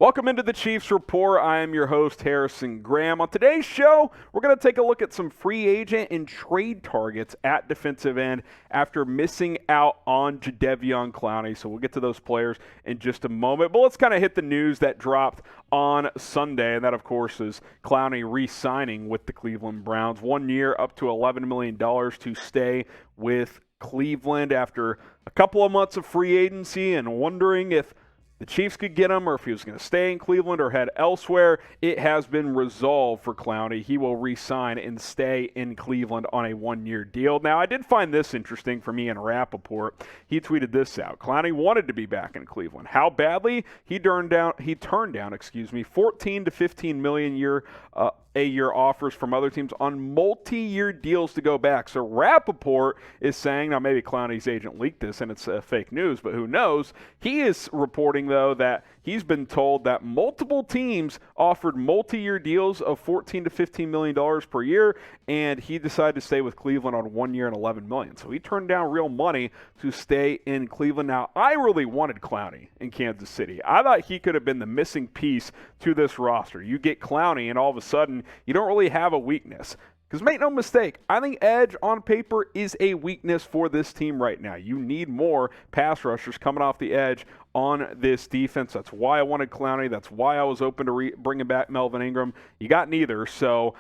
Welcome into the Chiefs Report. I am your host, Harrison Graham. On today's show, we're going to take a look at some free agent and trade targets at defensive end after missing out on Jadeveon Clowney. So we'll get to those players in just a moment. But let's kind of hit the news that dropped on Sunday, and that, of course, is Clowney re-signing with the Cleveland Browns. 1 year, up to $11 million to stay with Cleveland after a couple of months of free agency and wondering if the Chiefs could get him or if he was going to stay in Cleveland or head elsewhere. It has been resolved for Clowney. He will re-sign and stay in Cleveland on a 1-year deal. Now, I did find this interesting for me in Rapoport. He tweeted this out. Clowney wanted to be back in Cleveland. How badly? He turned down 14 to 15 million a year offers from other teams on multi-year deals to go back. So Rapoport is saying, now maybe Clowney's agent leaked this and it's fake news, but who knows? He is reporting, though, that he's been told that multiple teams offered multi-year deals of $14 to $15 million per year, and he decided to stay with Cleveland on 1 year and $11 million. So he turned down real money to stay in Cleveland. Now, I really wanted Clowney in Kansas City. I thought he could have been the missing piece to this roster. You get Clowney, and all of a sudden, you don't really have a weakness. Because make no mistake, I think edge on paper is a weakness for this team right now. You need more pass rushers coming off the edge on this defense. That's why I wanted Clowney. That's why I was open to bringing back Melvin Ingram. You got neither, so,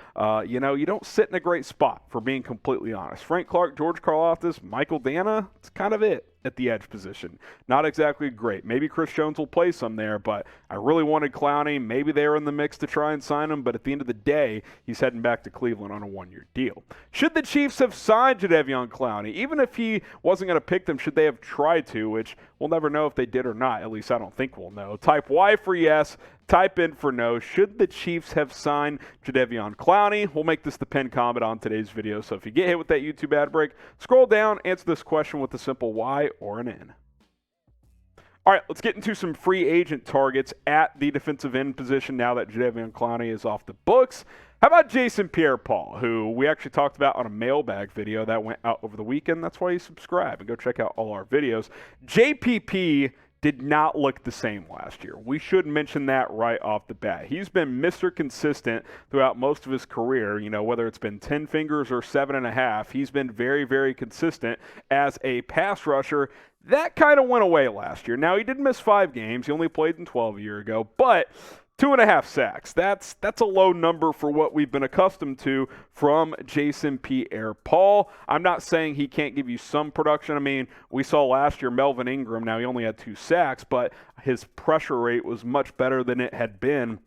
you don't sit in a great spot, for being completely honest. Frank Clark, George Karlaftis, Michael Dana, it's kind of it at the edge position. Not exactly great. Maybe Chris Jones will play some there, but I really wanted Clowney. Maybe they were in the mix to try and sign him, but at the end of the day, he's heading back to Cleveland on a 1-year deal. Should the Chiefs have signed Jadeveon Clowney? Even if he wasn't going to pick them, should they have tried to, which we'll never know if they did or not. At least I don't think we'll know. Type Y for yes. Type in for no. Should the Chiefs have signed Jadeveon Clowney? We'll make this the pinned comment on today's video. So if you get hit with that YouTube ad break, scroll down, answer this question with a simple Y or an N. All right, let's get into some free agent targets at the defensive end position now that Jadeveon Clowney is off the books. How about Jason Pierre-Paul, who we actually talked about on a mailbag video that went out over the weekend? That's why you subscribe and go check out all our videos. JPP did not look the same last year. We should mention that right off the bat. He's been Mr. Consistent throughout most of his career, whether it's been 10 fingers or 7.5. He's been very, very consistent as a pass rusher. That kind of went away last year. Now, he did miss 5 games. He only played in 12 a year ago, but 2.5 sacks. That's a low number for what we've been accustomed to from Jason Pierre-Paul. I'm not saying he can't give you some production. I mean, we saw last year Melvin Ingram. Now, he only had 2 sacks, but his pressure rate was much better than it had been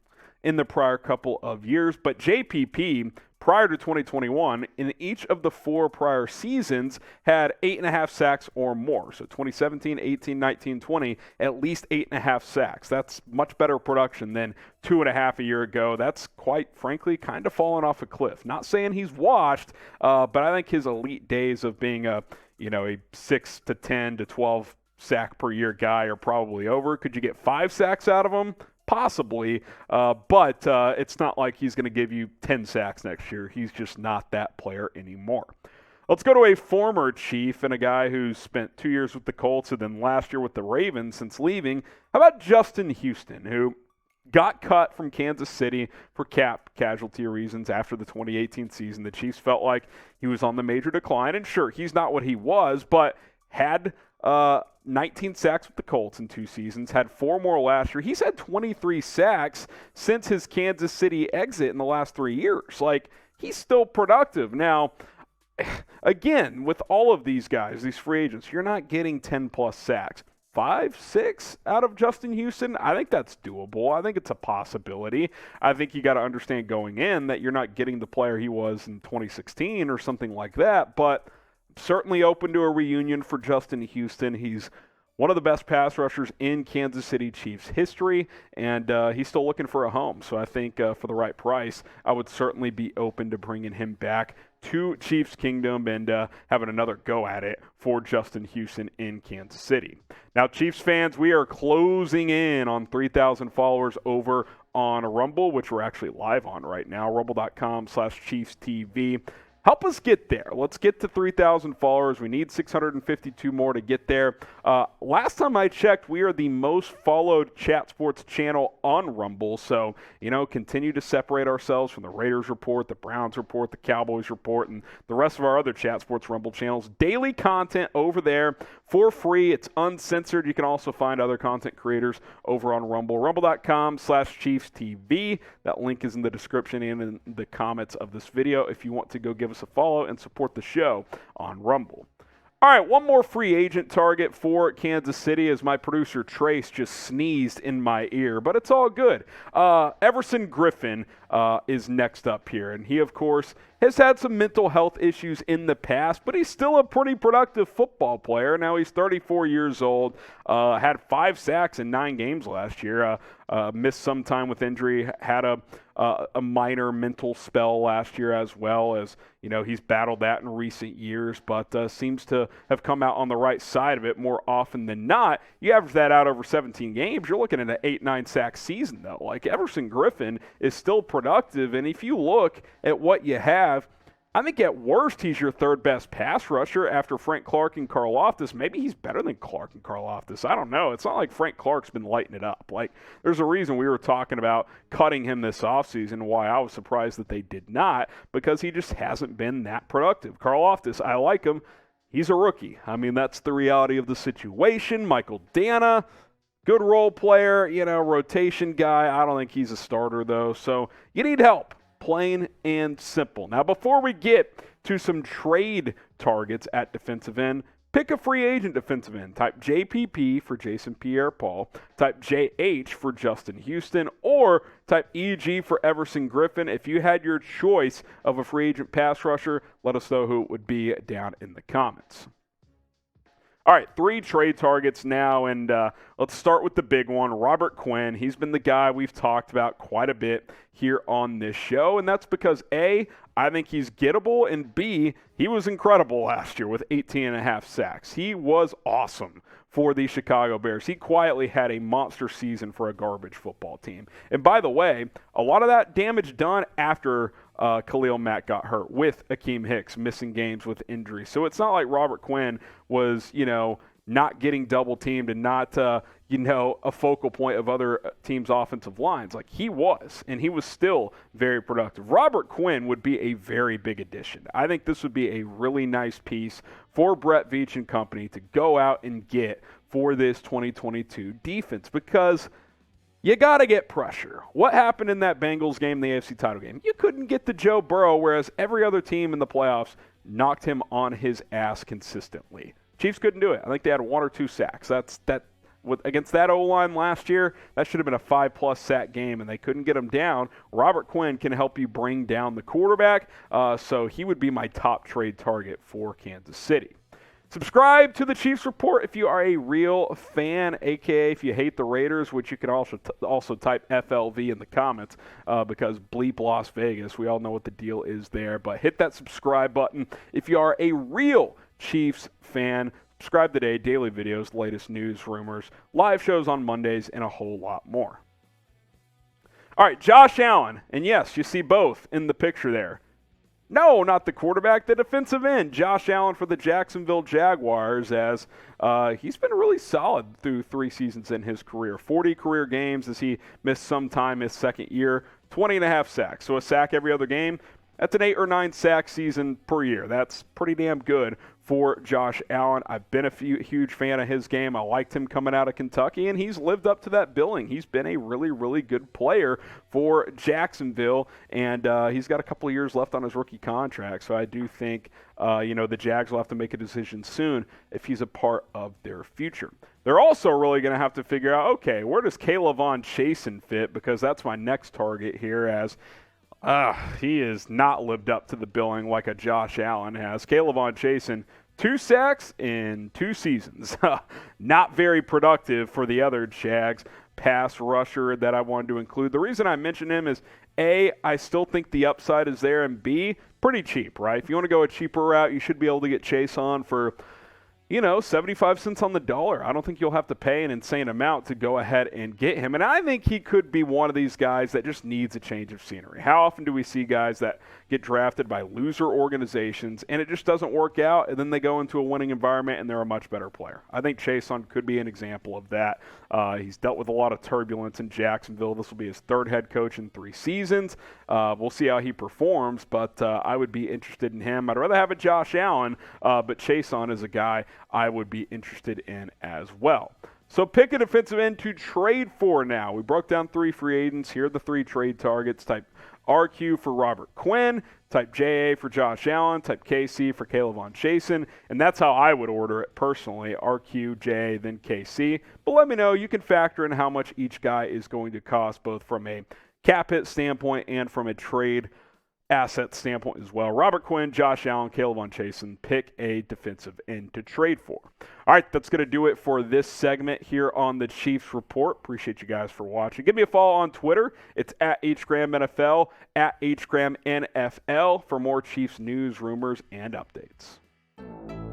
in the prior couple of years. But JPP, prior to 2021, in each of the 4 prior seasons, had 8.5 sacks or more. So 2017, 18, 19, 20, at least 8.5 sacks. That's much better production than 2.5 a year ago. That's quite frankly kind of fallen off a cliff. Not saying he's washed, but I think his elite days of being a 6 to 10 to 12 sack per year guy are probably over. Could you get 5 sacks out of him? Possibly, but it's not like he's going to give you 10 sacks next year. He's just not that player anymore. Let's go to a former Chief and a guy who's spent 2 years with the Colts and then last year with the Ravens since leaving. How about Justin Houston, who got cut from Kansas City for cap casualty reasons after the 2018 season? The Chiefs felt like he was on the major decline, and sure, he's not what he was, but had 19 sacks with the Colts in 2 seasons, had 4 more last year. He's had 23 sacks since his Kansas City exit in the last 3 years. Like, he's still productive. Now, again, with all of these guys, these free agents, you're not getting 10-plus sacks. 5, 6 out of Justin Houston, I think that's doable. I think it's a possibility. I think you got to understand going in that you're not getting the player he was in 2016 or something like that, but certainly open to a reunion for Justin Houston. He's one of the best pass rushers in Kansas City Chiefs history, and he's still looking for a home. So I think for the right price, I would certainly be open to bringing him back to Chiefs Kingdom and having another go at it for Justin Houston in Kansas City. Now, Chiefs fans, we are closing in on 3,000 followers over on Rumble, which we're actually live on right now, rumble.com/ChiefsTV. help us get there. Let's get to 3,000 followers. We need 652 more to get there. Last time I checked, we are the most followed chat sports channel on Rumble. So, continue to separate ourselves from the Raiders Report, the Browns Report, the Cowboys Report, and the rest of our other chat sports Rumble channels. Daily content over there for free. It's uncensored. You can also find other content creators over on Rumble. Rumble.com/ChiefsTV. That link is in the description and in the comments of this video if you want to go give us a follow and support the show on Rumble. All right, one more free agent target for Kansas City as my producer Trace just sneezed in my ear, but it's all good. Everson Griffen is next up here, and he, of course, has had some mental health issues in the past, but he's still a pretty productive football player. Now he's 34 years old, had 5 sacks in 9 games last year, missed some time with injury, had a minor mental spell last year as well as, he's battled that in recent years, but seems to have come out on the right side of it more often than not. You average that out over 17 games, you're looking at an 8-9 sack season, though. Like, Everson Griffen is still productive, and if you look at what you have, I think at worst he's your third best pass rusher after Frank Clark and Karlaftis. Maybe he's better than Clark and Karlaftis. I don't know. It's not like Frank Clark's been lighting it up. Like, there's a reason we were talking about cutting him this offseason, why I was surprised that they did not, because he just hasn't been that productive. Karlaftis, I like him. He's a rookie. I mean, that's the reality of the situation. Michael Dana, good role player, rotation guy. I don't think he's a starter, though. So you need help. Plain and simple. Now, before we get to some trade targets at defensive end, pick a free agent defensive end. Type JPP for Jason Pierre-Paul, type JH for Justin Houston, or type EG for Everson Griffen. If you had your choice of a free agent pass rusher, let us know who it would be down in the comments. All right, 3 trade targets now, and let's start with the big one, Robert Quinn. He's been the guy we've talked about quite a bit here on this show, and that's because, A, I think he's gettable, and B, he was incredible last year with 18.5 sacks. He was awesome for the Chicago Bears. He quietly had a monster season for a garbage football team. And by the way, a lot of that damage done after Khalil Mack got hurt with Akeem Hicks missing games with injury. So it's not like Robert Quinn was, not getting double teamed and not, a focal point of other teams' offensive lines. Like, he was, and he was still very productive. Robert Quinn would be a very big addition. I think this would be a really nice piece for Brett Veach and company to go out and get for this 2022 defense, because you got to get pressure. What happened in that Bengals game, the AFC title game? You couldn't get to Joe Burrow, whereas every other team in the playoffs knocked him on his ass consistently. Chiefs couldn't do it. I think they had 1 or 2 sacks. Against that O-line last year, that should have been a 5+ sack game, and they couldn't get him down. Robert Quinn can help you bring down the quarterback, so he would be my top trade target for Kansas City. Subscribe to the Chiefs Report if you are a real fan, a.k.a. if you hate the Raiders, which you can also type FLV in the comments because bleep Las Vegas. We all know what the deal is there, but hit that subscribe button if you are a real Chiefs fan. Subscribe today, daily videos, latest news, rumors, live shows on Mondays, and a whole lot more. All right, Josh Allen, and yes, you see both in the picture there. No, not the quarterback, the defensive end, Josh Allen for the Jacksonville Jaguars, as he's been really solid through 3 seasons in his career. 40 career games as he missed some time his second year, 20.5 sacks. So a sack every other game. That's an 8 or 9 sack season per year. That's pretty damn good for Josh Allen. I've been a huge fan of his game. I liked him coming out of Kentucky, and he's lived up to that billing. He's been a really, really good player for Jacksonville, and he's got a couple of years left on his rookie contract. So I do think, the Jags will have to make a decision soon if he's a part of their future. They're also really going to have to figure out, okay, where does Jadeveon Chaisson fit? Because that's my next target here, as he has not lived up to the billing like a Josh Allen has. Jadeveon Chaisson, 2 sacks in 2 seasons. Not very productive for the other Jags pass rusher that I wanted to include. The reason I mention him is, A, I still think the upside is there, and B, pretty cheap, right? If you want to go a cheaper route, you should be able to get Chaisson for 75 cents on the dollar. I don't think you'll have to pay an insane amount to go ahead and get him. And I think he could be one of these guys that just needs a change of scenery. How often do we see guys that get drafted by loser organizations and it just doesn't work out, and then they go into a winning environment and they're a much better player? I think Chaisson could be an example of that. He's dealt with a lot of turbulence in Jacksonville. This will be his third head coach in 3 seasons. We'll see how he performs, but I would be interested in him. I'd rather have a Josh Allen, but Chaisson is a guy I would be interested in as well. So pick a defensive end to trade for now. We broke down 3 free agents. Here are the 3 trade targets. Type RQ for Robert Quinn, type JA for Josh Allen, type KC for Jadeveon Chaisson, and that's how I would order it personally, RQ, JA, then KC. But let me know. You can factor in how much each guy is going to cost, both from a cap hit standpoint and from a trade asset standpoint as well. Robert Quinn, Josh Allen, Jadeveon Chaisson, pick a defensive end to trade for. All right, that's going to do it for this segment here on the Chiefs Report. Appreciate you guys for watching. Give me a follow on Twitter. It's at HGramNFL, at HGramNFL for more Chiefs news, rumors, and updates.